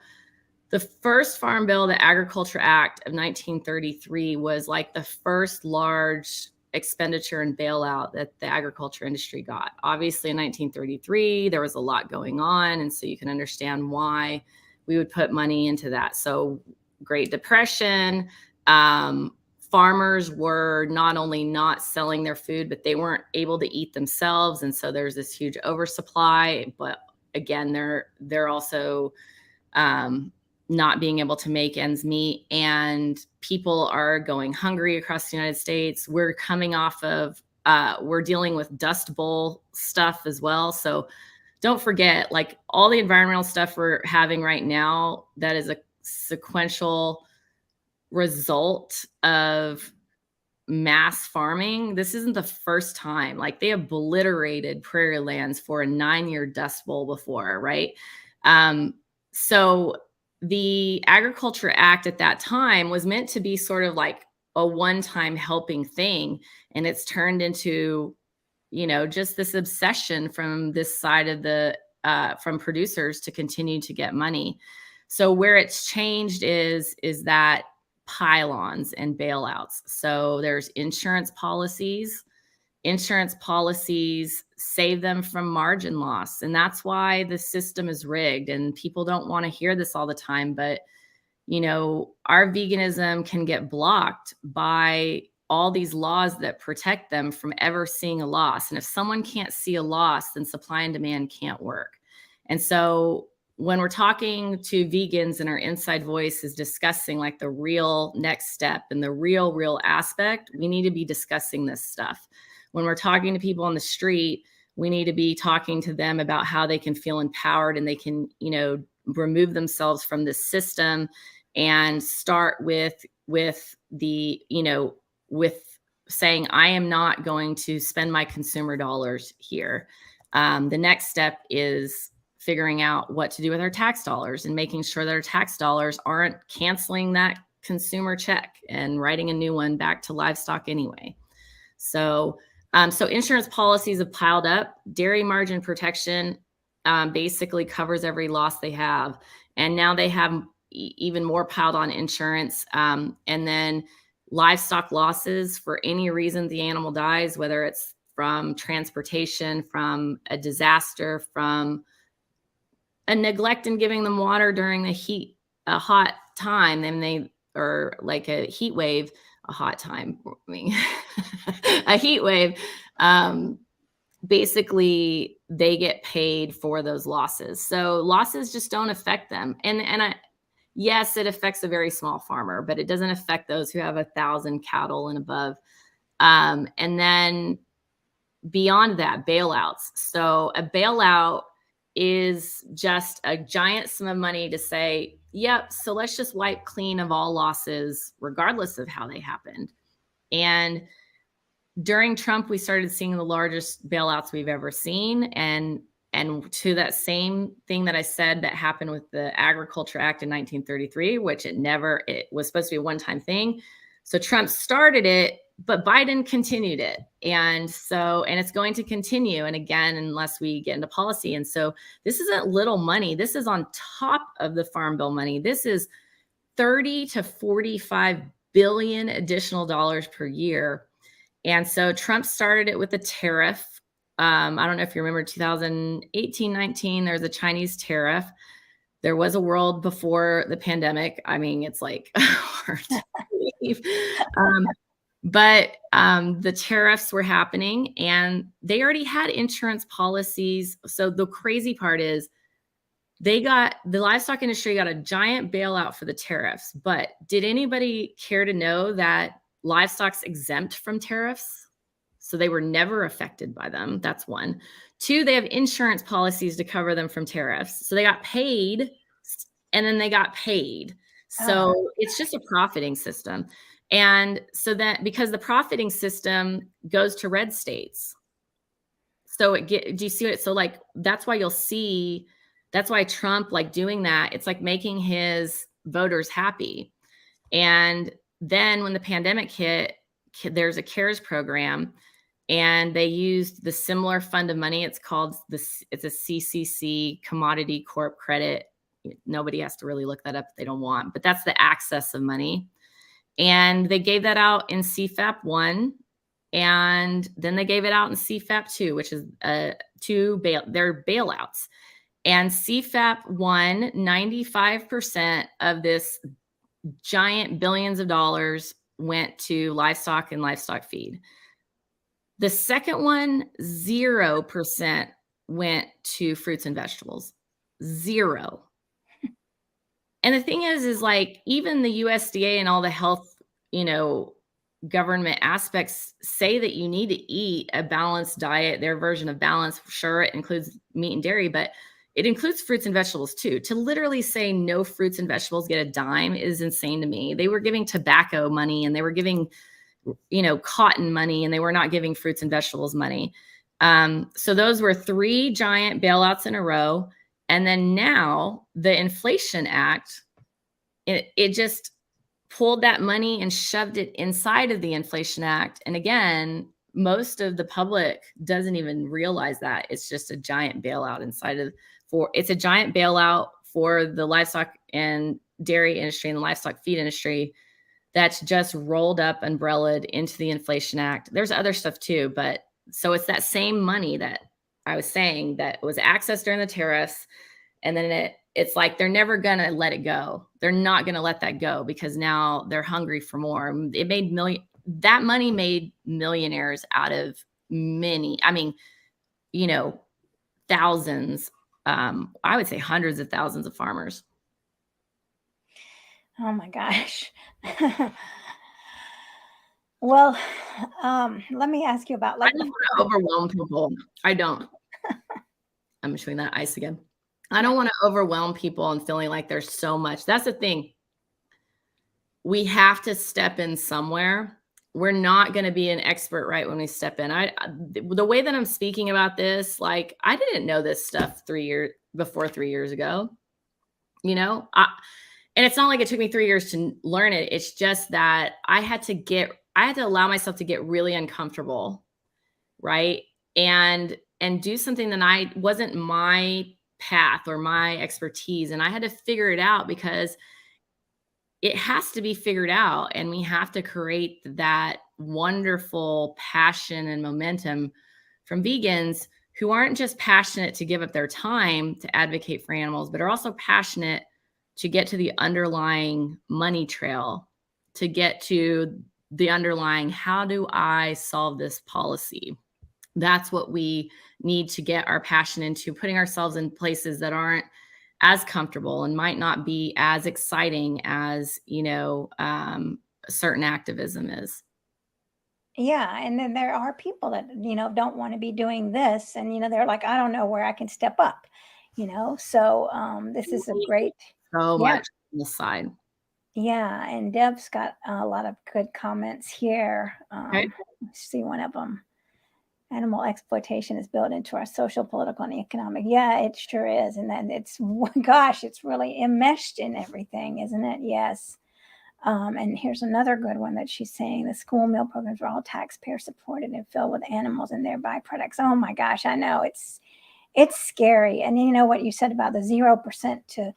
the first Farm Bill, the Agriculture Act of 1933, was like the first large expenditure and bailout that the agriculture industry got. Obviously in 1933, there was a lot going on. And so you can understand why we would put money into that. So Great Depression, farmers were not only not selling their food, but they weren't able to eat themselves. And so there's this huge oversupply. But again, they're also not being able to make ends meet, and people are going hungry across the United States. We're coming off of, we're dealing with Dust Bowl stuff as well. So don't forget, like, all the environmental stuff we're having right now, that is a sequential result of mass farming. This isn't the first time. Like, they obliterated prairie lands for a 9-year Dust Bowl before, right? So the Agriculture Act at that time was meant to be sort of like a one-time helping thing, and it's turned into, just this obsession from this side of the from producers to continue to get money. So where it's changed is that pylons and bailouts. So there's insurance policies. Insurance policies save them from margin loss. And that's why the system is rigged. And people don't want to hear this all the time, but our veganism can get blocked by all these laws that protect them from ever seeing a loss. And if someone can't see a loss, then supply and demand can't work. And so when we're talking to vegans and our inside voice is discussing like the real next step and the real aspect, we need to be discussing this stuff. When we're talking to people on the street, we need to be talking to them about how they can feel empowered and they can, remove themselves from this system and start with the, with saying, I am not going to spend my consumer dollars here. The next step is figuring out what to do with our tax dollars and making sure that our tax dollars aren't canceling that consumer check and writing a new one back to livestock anyway. So insurance policies have piled up. Dairy margin protection basically covers every loss they have. And now they have even more piled on insurance. And then livestock losses for any reason the animal dies, whether it's from transportation, from a disaster, from a neglect in giving them water during a hot time, then or like a heat wave, a hot time, a heat wave, basically they get paid for those losses. So losses just don't affect them. Yes, it affects a very small farmer, but it doesn't affect those who have 1,000 cattle and above. And then beyond that, bailouts. So a bailout is just a giant sum of money to say, yep, so let's just wipe clean of all losses, regardless of how they happened. And during Trump, we started seeing the largest bailouts we've ever seen. And to that same thing that I said that happened with the Agriculture Act in 1933, which it was supposed to be a one-time thing. So Trump started it, but Biden continued it. And it's going to continue. And again, unless we get into policy. And so this isn't little money. This is on top of the Farm Bill money. This is 30 to 45 billion additional dollars per year. And so Trump started it with a tariff. I don't know if you remember 2018, 19, there was a Chinese tariff. There was a world before the pandemic. I mean, it's like hard to believe. But the tariffs were happening and they already had insurance policies. So the crazy part is the livestock industry got a giant bailout for the tariffs. But did anybody care to know that livestock's exempt from tariffs? So they were never affected by them. That's one. Two, they have insurance policies to cover them from tariffs. So they got paid and then they got paid. So it's just a profiting system. And so that because the profiting system goes to red states. So do you see it? So like, that's why Trump, like doing that, it's like making his voters happy. And then when the pandemic hit, there's a CARES program and they used the similar fund of money. It's a CCC, Commodity Corp Credit. Nobody has to really look that up if they don't want, but that's the access of money. And they gave that out in CFAP 1, and then they gave it out in CFAP 2, which is they're bailouts. And CFAP 1, 95% of this giant billions of dollars went to livestock and livestock feed. The second one, 0% went to fruits and vegetables. 0. And the thing is like even the USDA and all the health, government aspects say that you need to eat a balanced diet. Their version of balance, sure, it includes meat and dairy, but it includes fruits and vegetables too. To literally say no fruits and vegetables get a dime is insane to me. They were giving tobacco money and they were giving, cotton money, and they were not giving fruits and vegetables money. So those were 3 giant bailouts in a row. And then now the Inflation Act, it just pulled that money and shoved it inside of the Inflation Act. And again, most of the public doesn't even realize that it's just a giant bailout it's a giant bailout for the livestock and dairy industry and the livestock feed industry that's just rolled up, umbrellaed into the Inflation Act. There's other stuff too, but so it's that same money that I was saying that was accessed during the tariffs. And then it's like they're never going to let it go. They're not going to let that go because now they're hungry for more. That money made millionaires out of thousands, I would say hundreds of thousands of farmers. Oh my gosh. Well, let me ask you about I don't want to overwhelm people. I don't. I'm showing that ice again. I don't want to overwhelm people and feeling like there's so much. That's the thing. We have to step in somewhere. We're not going to be an expert right when we step in. The way that I'm speaking about this, like I didn't know this stuff 3 years ago, and it's not like it took me 3 years to learn it. It's just that I had to allow myself to get really uncomfortable, right? And do something that wasn't my path or my expertise. And I had to figure it out because it has to be figured out. And we have to create that wonderful passion and momentum from vegans who aren't just passionate to give up their time to advocate for animals, but are also passionate to get to the underlying money trail, to get to the underlying, how do I solve this policy? That's what we need to get our passion into, putting ourselves in places that aren't as comfortable and might not be as exciting as, certain activism is. Yeah. And then there are people that, don't want to be doing this. And, they're like, I don't know where I can step up, So this is a great. So much on the side. Yeah. And Deb's got a lot of good comments here. Okay. Let's see one of them. Animal exploitation is built into our social, political, and economic. Yeah, it sure is. And then it's really enmeshed in everything, isn't it? Yes. And here's another good one that she's saying: the school meal programs are all taxpayer supported and filled with animals and their byproducts. Oh my gosh, I know it's scary. And you know what you said about the 0% to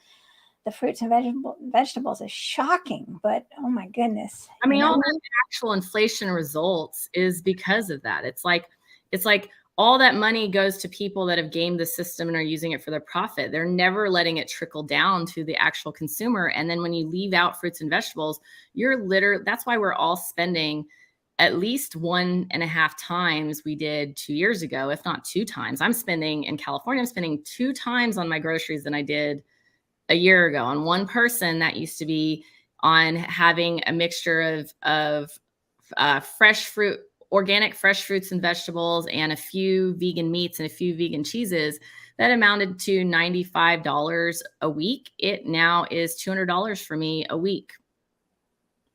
the fruits and vegetables is shocking, but oh my goodness. I mean, all the actual inflation results is because of that. It's like all that money goes to people that have gamed the system and are using it for their profit. They're never letting it trickle down to the actual consumer. And then when you leave out fruits and vegetables, that's why we're all spending at least 1.5 times we did 2 years ago, if not 2 times. In California, I'm spending 2 times on my groceries than I did a year ago. On one person, that used to be on having a mixture of fresh fruit, organic fresh fruits and vegetables, and a few vegan meats and a few vegan cheeses. That amounted to $95 a week. It now is $200 for me a week.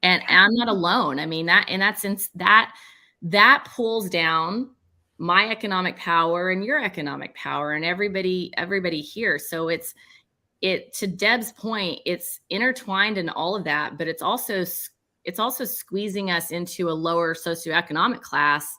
And I'm not alone. I mean, that pulls down my economic power and your economic power and everybody here. So to Deb's point, it's intertwined in all of that, but it's also squeezing us into a lower socioeconomic class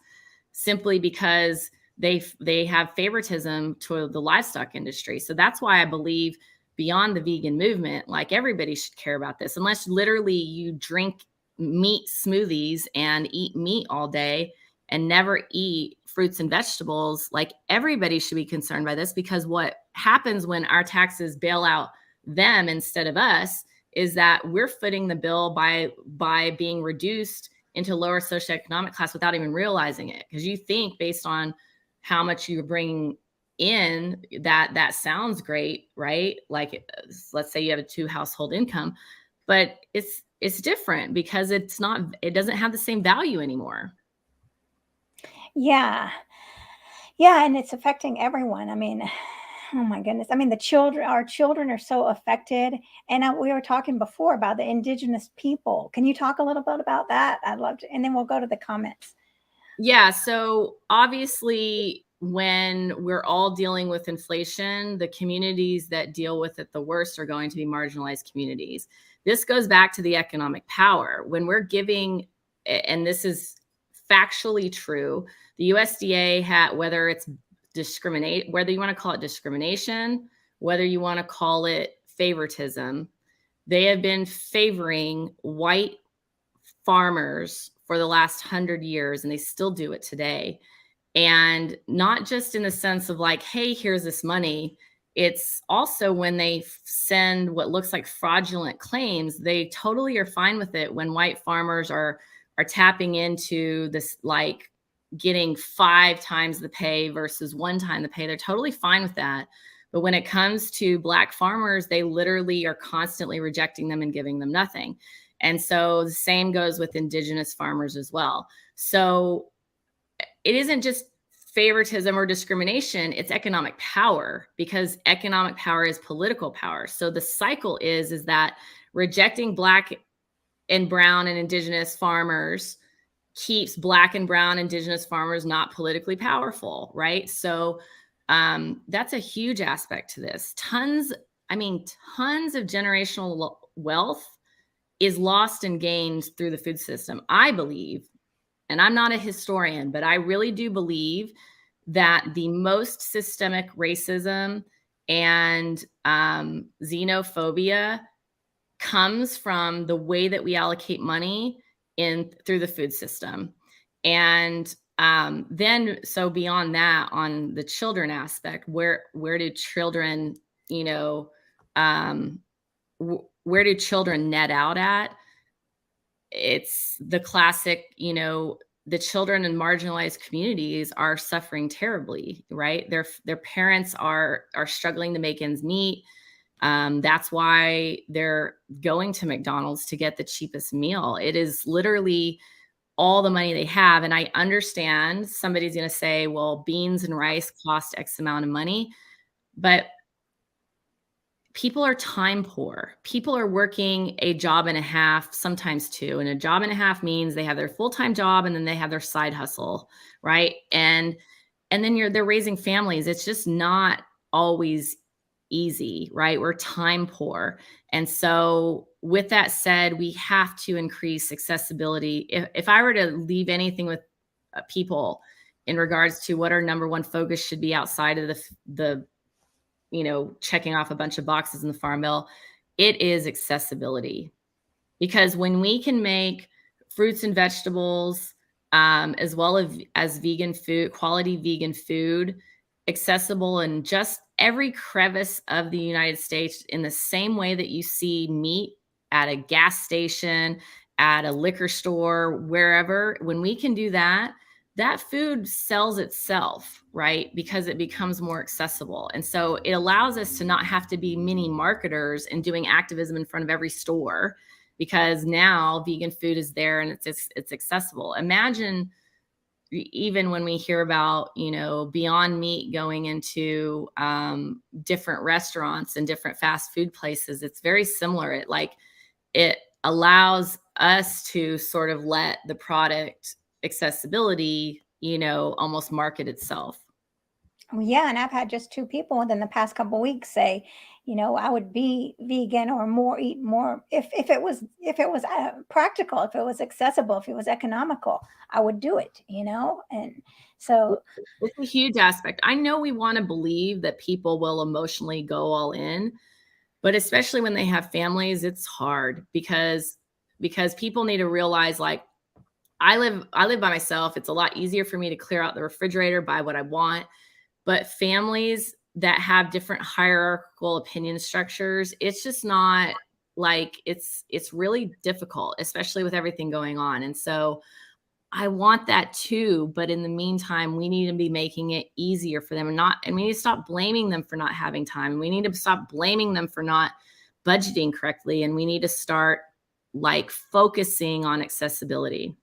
simply because they have favoritism to the livestock industry. So that's why I believe beyond the vegan movement, like everybody should care about this, unless literally you drink meat smoothies and eat meat all day and never eat fruits and vegetables. Like everybody should be concerned by this, because what happens when our taxes bail out them instead of us is that we're footing the bill by being reduced into lower socioeconomic class without even realizing it. Because you think based on how much you're bringing in, that sounds great, right? Like, let's say you have a 2 household income, but it's different because it doesn't have the same value anymore. Yeah. Yeah, and it's affecting everyone. I mean, oh my goodness. I mean, our children are so affected. And we were talking before about the indigenous people. Can you talk a little bit about that? I'd love to. And then we'll go to the comments. Yeah. So obviously, when we're all dealing with inflation, the communities that deal with it the worst are going to be marginalized communities. This goes back to the economic power. When we're giving, and this is factually true, the USDA whether it's whether you want to call it discrimination, whether you want to call it favoritism, they have been favoring white farmers for the last 100 years, and they still do it today. And not just in the sense of like, hey, here's this money. It's also when they send what looks like fraudulent claims, they totally are fine with it when white farmers are tapping into this, like getting 5 times the pay versus 1 time the pay. They're totally fine with that. But when it comes to Black farmers, they literally are constantly rejecting them and giving them nothing. And so the same goes with indigenous farmers as well. So it isn't just favoritism or discrimination, it's economic power, because economic power is political power. So the cycle is that rejecting Black and brown and indigenous farmers keeps Black and brown indigenous farmers not politically powerful, right? So that's a huge aspect to this. Tons of generational wealth is lost and gained through the food system. I believe, and I'm not a historian, but I really do believe that the most systemic racism and xenophobia comes from the way that we allocate money through the food system. And then, so beyond that, on the children aspect, where do children, where do children net out at? It's the classic, the children in marginalized communities are suffering terribly, right? Their parents are struggling to make ends meet. That's why they're going to McDonald's to get the cheapest meal. It is literally all the money they have. And I understand somebody's going to say, well, beans and rice cost X amount of money, but people are time poor. People are working a job and a half, sometimes 2. And a job and a half means they have their full-time job and then they have their side hustle, right? And then they're raising families. It's just not always easy, right? We're time poor. And so with that said, we have to increase accessibility. If I were to leave anything with people in regards to what our number one focus should be outside of the checking off a bunch of boxes in the farm bill, it is accessibility. Because when we can make fruits and vegetables, as well as vegan food, quality vegan food, accessible in just every crevice of the United States, in the same way that you see meat at a gas station, at a liquor store, wherever, when we can do that, that food sells itself, right? Because it becomes more accessible. And so it allows us to not have to be mini marketers and doing activism in front of every store, because now vegan food is there and it's accessible. Imagine even when we hear about, Beyond Meat going into different restaurants and different fast food places, it's very similar. It allows us to sort of let the product accessibility, almost market itself. Yeah, and I've had just 2 people within the past couple weeks say, I would be vegan or eat more if it was practical, if it was accessible, if it was economical, I would do it. And so It's a huge aspect. I know we want to believe that people will emotionally go all in, but especially when they have families, it's hard because people need to realize, like, I live by myself. It's a lot easier for me to clear out the refrigerator, buy what I want. But families that have different hierarchical opinion structures, it's just not like it's really difficult, especially with everything going on. And so I want that too, but in the meantime, we need to be making it easier for them, and we need to stop blaming them for not having time. And we need to stop blaming them for not budgeting correctly. And we need to start like focusing on accessibility.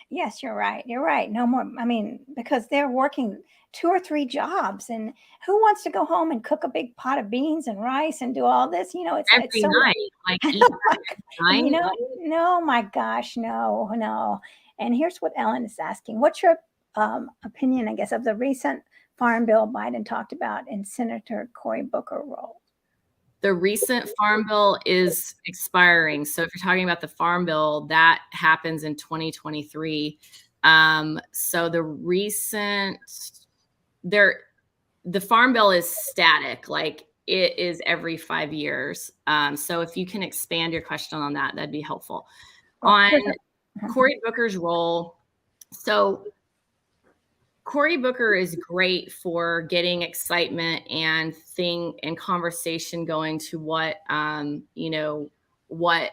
Yes, you're right. You're right. No more. I mean, because they're working 2 or 3 jobs, and who wants to go home and cook a big pot of beans and rice and do all this? It's Every so. night, like I eat know, night. no, my gosh, no, no. And here's what Ellen is asking: what's your opinion, I guess, of the recent farm bill Biden talked about in Senator Cory Booker role? The recent farm bill is expiring. So if you're talking about the farm bill, that happens in 2023. So the farm bill is static, like it is every 5 years. So if you can expand your question on that, that'd be helpful. On Cory Booker's role, so Cory Booker is great for getting excitement and conversation going to what what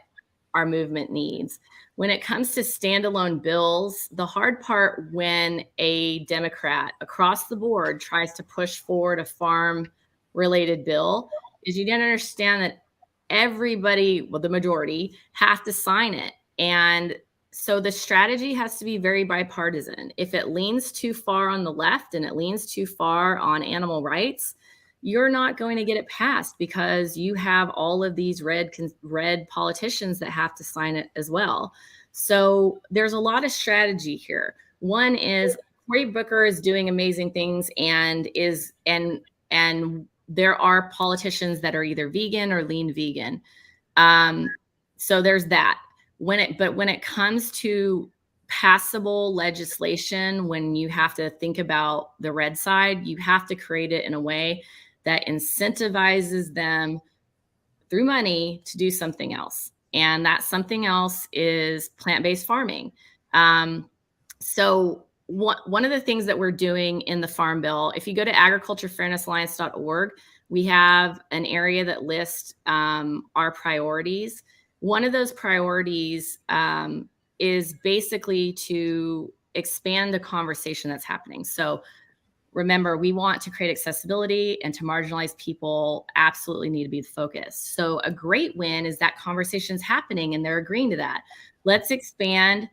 our movement needs. When it comes to standalone bills, the hard part when a Democrat across the board tries to push forward a farm-related bill is you don't understand that everybody, well, the majority, have to sign it. And so the strategy has to be very bipartisan. If it leans too far on the left and it leans too far on animal rights, you're not going to get it passed because you have all of these red politicians that have to sign it as well. So there's a lot of strategy here. One is Cory Booker is doing amazing things and there are politicians that are either vegan or lean vegan. So there's that. When it comes to passable legislation, when you have to think about the red side, you have to create it in a way that incentivizes them through money to do something else. And that something else is plant-based farming. So one of the things that we're doing in the Farm Bill, if you go to agriculturefairnessalliance.org, we have an area that lists our priorities. One of those priorities is basically to expand the conversation that's happening. So remember, we want to create accessibility, and to marginalized people absolutely need to be the focus. So a great win is that conversation's happening and they're agreeing to that. Let's expand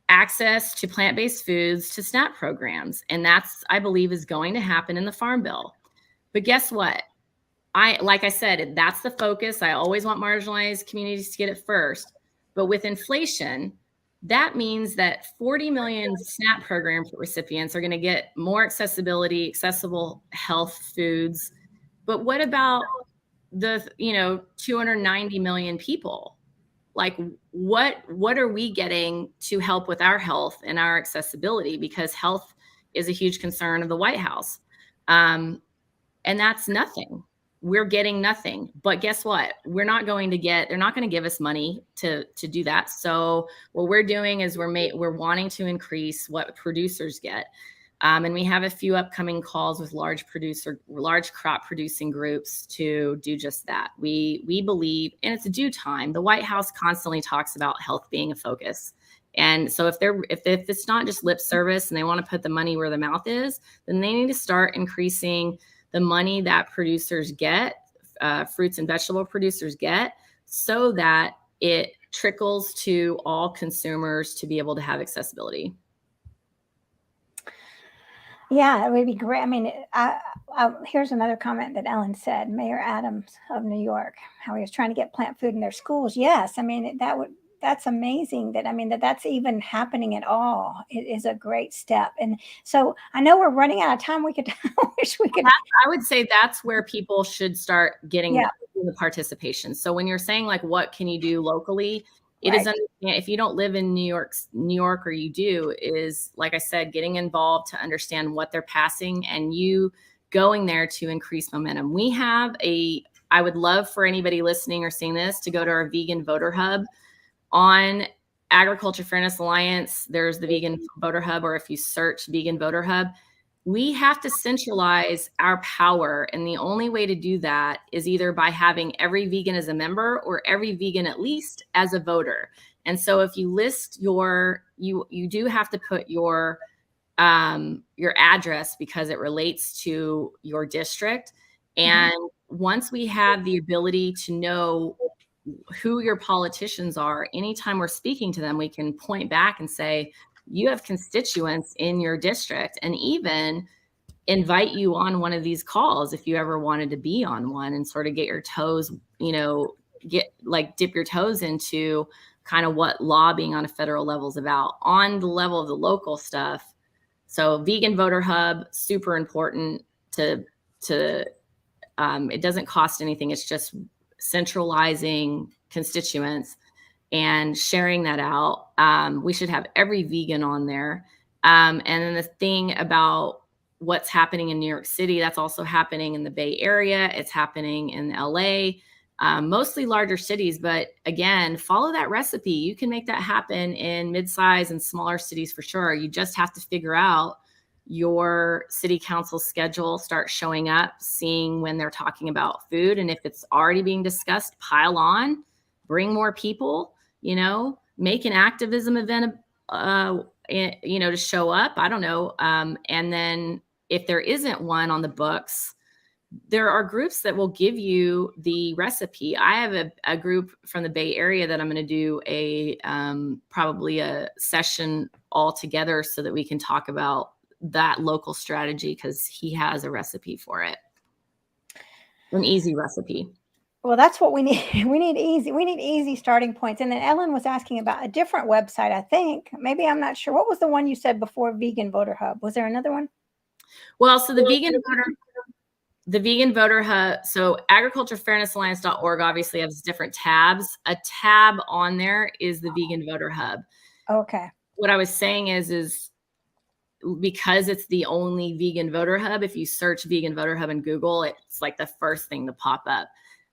access to plant-based foods to SNAP programs. And that's, I believe, is going to happen in the Farm Bill. But guess what? Like I said, that's the focus. I always want marginalized communities to get it first. But with inflation, that means that 40 million SNAP program recipients are going to get more accessible health foods. But what about the 290 million people? Like what are we getting to help with our health and our accessibility? Because health is a huge concern of the White House. And that's nothing. We're getting nothing. But guess what? They're not going to give us money to do that. So what we're doing is we're wanting to increase what producers get. And we have a few upcoming calls with large crop producing groups to do just that. We believe, and it's a due time. The White House constantly talks about health being a focus. And so if it's not just lip service and they want to put the money where the mouth is, then they need to start increasing the money that producers get, fruits and vegetable producers get, so that it trickles to all consumers to be able to have accessibility. Yeah, it would be great. I mean, here's another comment that Ellen said, Mayor Adams of New York, how he was trying to get plant food in their schools. Yes, I mean, that's amazing that's even happening at all. It is a great step. And so I know we're running out of time. I wish we could. I would say that's where people should start getting the participation. So when you're saying like, what can you do locally? It is, if you don't live in New York, or you do, is, like I said, getting involved to understand what they're passing and you going there to increase momentum. I would love for anybody listening or seeing this to go to our vegan voter hub on Agriculture Fairness Alliance. There's the vegan voter hub, or if you search vegan voter hub, we have to centralize our power. And the only way to do that is either by having every vegan as a member or every vegan at least as a voter. And so if you list you do have to put your address because it relates to your district. And once we have the ability to know who your politicians are, anytime we're speaking to them, we can point back and say, you have constituents in your district, and even invite you on one of these calls if you ever wanted to be on one and sort of get your toes, dip your toes into kind of what lobbying on a federal level is about. On the level of the local stuff, so Vegan Voter Hub, super important to it doesn't cost anything. It's just centralizing constituents and sharing that out. We should have every vegan on there. And then the thing about what's happening in New York City, that's also happening in the Bay Area. It's happening in LA, mostly larger cities. But again, follow that recipe. You can make that happen in mid-size and smaller cities for sure. You just have to figure out your city council schedule, start showing up, seeing when they're talking about food. And if it's already being discussed, pile on, bring more people, make an activism event, to show up. I don't know. And then if there isn't one on the books, there are groups that will give you the recipe. I have a group from the Bay Area that I'm going to do probably a session all together so that we can talk about that local strategy, because he has a recipe for it, an easy recipe. Well, that's what we need. We need easy starting points. And then Ellen was asking about a different website, I think. Maybe, I'm not sure. What was the one you said before Vegan Voter Hub? Was there another one? Well, so the Vegan Voter Hub, so agriculturefairnessalliance.org obviously has different tabs. A tab on there is the Vegan Voter Hub. Okay. What I was saying is because it's the only vegan voter hub, if you search Vegan Voter Hub in Google, it's like the first thing to pop up.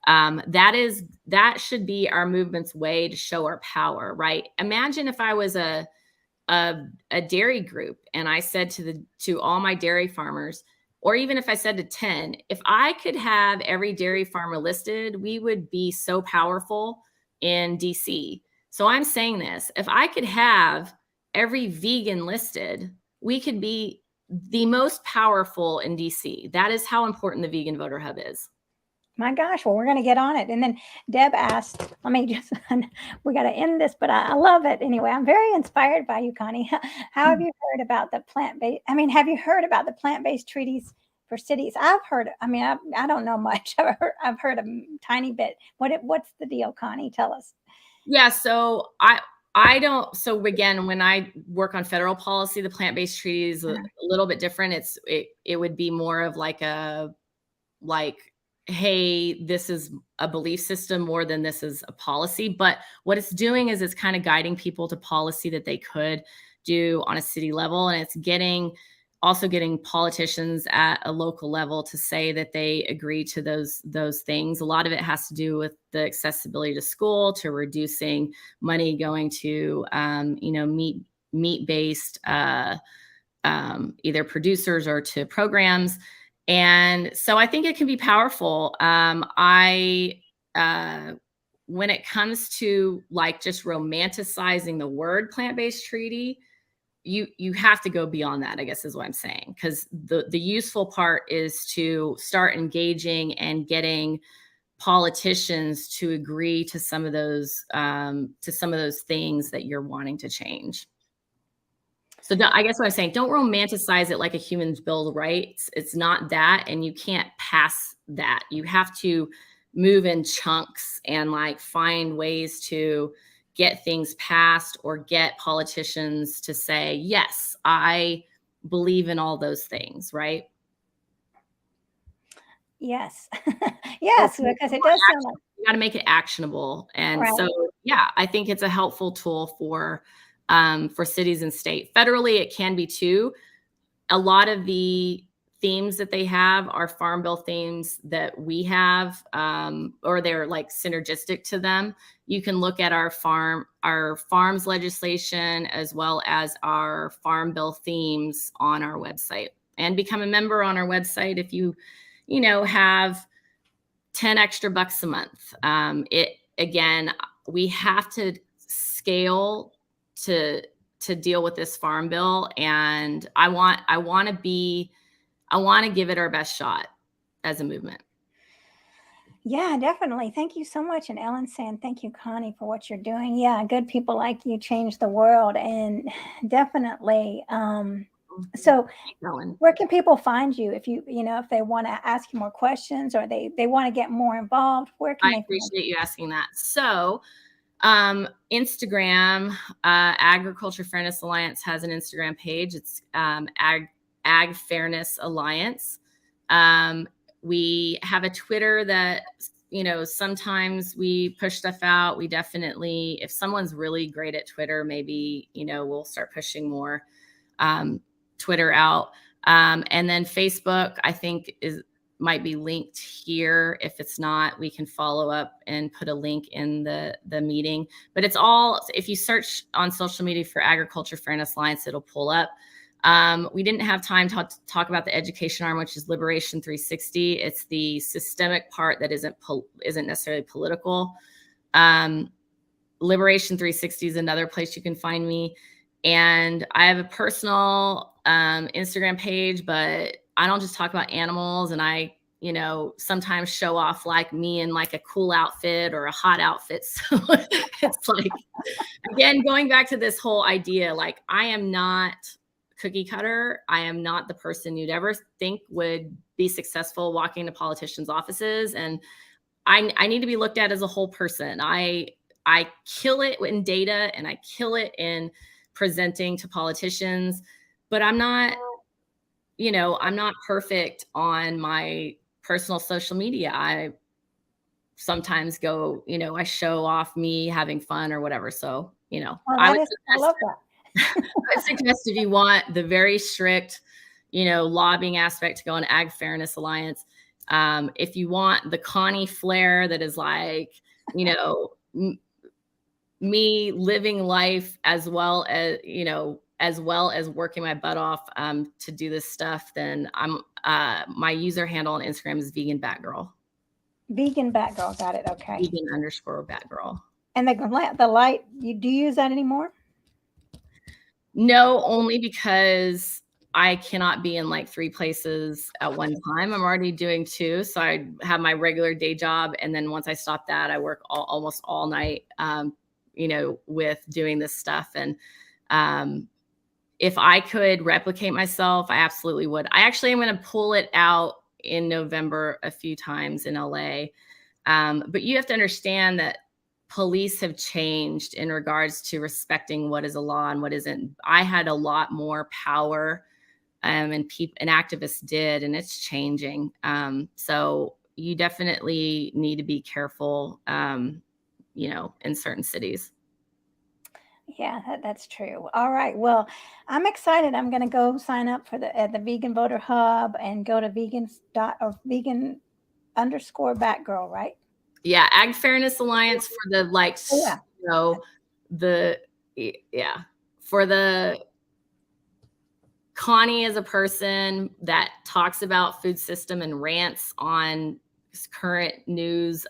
That should be our movement's way to show our power, right? Imagine if I was a dairy group and I said to all my dairy farmers, or even if I said to 10, if I could have every dairy farmer listed, we would be so powerful in DC. So I'm saying this, if I could have every vegan listed, we could be the most powerful in DC. That is how important the Vegan Voter Hub is. My gosh, well, we're going to get on it. And then Deb asked, we got to end this, but I love it. Anyway, I'm very inspired by you, Connie. How have you heard about the plant-based? Have you heard about the plant-based treaties for cities? I've heard, I don't know much. I've heard a tiny bit. What's the deal, Connie? Tell us. Yeah. So so again, when I work on federal policy, the plant-based treaty is a little bit different. It would be more of hey, this is a belief system more than this is a policy. But what it's doing is it's kind of guiding people to policy that they could do on a city level. And it's also getting politicians at a local level to say that they agree to those things. A lot of it has to do with the accessibility to school, to reducing money going to meat-based either producers or to programs. And so I think it can be powerful. When it comes to just romanticizing the word plant-based treaty, you have to go beyond that, I guess is what I'm saying. Because the useful part is to start engaging and getting politicians to agree to some of those things that you're wanting to change. So I guess what I'm saying, don't romanticize it like a human's bill of rights. It's not that, and you can't pass that. You have to move in chunks and find ways to get things passed or get politicians to say, yes, I believe in all those things, right? Yes. Yes, because it does sound like you got to make it actionable. And right. So, yeah, I think it's a helpful tool for cities and state. Federally, it can be too. A lot of the themes that they have are farm bill themes that we have, or they're synergistic to them. You can look at our farms legislation as well as our farm bill themes on our website, and become a member on our website if you have 10 extra bucks a month. Again, we have to scale to deal with this farm bill, and I want to give it our best shot as a movement. Yeah, definitely. Thank you so much. And Ellen saying, thank you, Connie, for what you're doing. Yeah, good people like you change the world. And definitely. So where can people find you if if they want to ask you more questions or they want to get more involved? Where can they find you? I appreciate you asking that. So Instagram, Agriculture Fairness Alliance has an Instagram page. It's Ag Fairness Alliance. We have a Twitter that, sometimes we push stuff out. We definitely, if someone's really great at Twitter, maybe, we'll start pushing more Twitter out. And then Facebook, I think might be linked here. If it's not, we can follow up and put a link in the meeting. But it's all, if you search on social media for Agriculture Fairness Alliance, it'll pull up. We didn't have time to talk about the education arm, which is Liberation 360. It's the systemic part that isn't necessarily political. Liberation 360 is another place you can find me. And I have a personal Instagram page, but I don't just talk about animals, and I, sometimes show off like me in like a cool outfit or a hot outfit. So it's like, again, going back to this whole idea, like I am not cookie cutter. I am not the person you'd ever think would be successful walking to politicians' offices. And I need to be looked at as a whole person. I kill it in data and I kill it in presenting to politicians, but I'm not perfect on my personal social media. I sometimes go, I show off me having fun or whatever. So, I love that. I would suggest if you want the very strict, lobbying aspect, to go on Ag Fairness Alliance. If you want the Connie flair that is like, me living life as well as working my butt off to do this stuff, then I'm my user handle on Instagram is Vegan Batgirl. Vegan Batgirl, got it. Okay. Vegan_Batgirl. And the light, do you use that anymore? No, only because I cannot be in like 3 places at one time. I'm already doing 2. So I have my regular day job. And then once I stop that, I work almost all night, with doing this stuff. And if I could replicate myself, I absolutely would. I actually am going to pull it out in November a few times in LA. But you have to understand that police have changed in regards to respecting what is a law and what isn't. I had a lot more power, and activists did, and it's changing. So you definitely need to be careful, in certain cities. Yeah, that's true. All right. Well, I'm excited. I'm going to go sign up for the Vegan Voter Hub and go to vegan_Batgirl, right? Yeah, Ag Fairness Alliance for the for the Connie as a person that talks about food system and rants on current news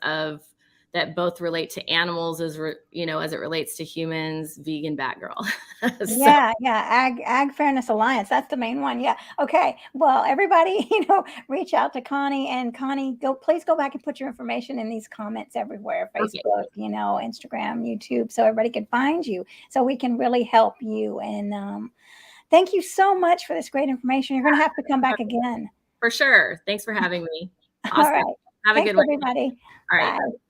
that both relate to animals as it relates to humans. Vegan Batgirl. So. Yeah. Ag Fairness Alliance. That's the main one. Yeah. Okay. Well, everybody, reach out to Connie, and Connie, please go back and put your information in these comments everywhere, Facebook, Instagram, YouTube, so everybody can find you, so we can really help you. And thank you so much for this great information. You're going to have to come back again. For sure. Thanks for having me. Awesome. All right. Have a good one, everybody. All right. Bye.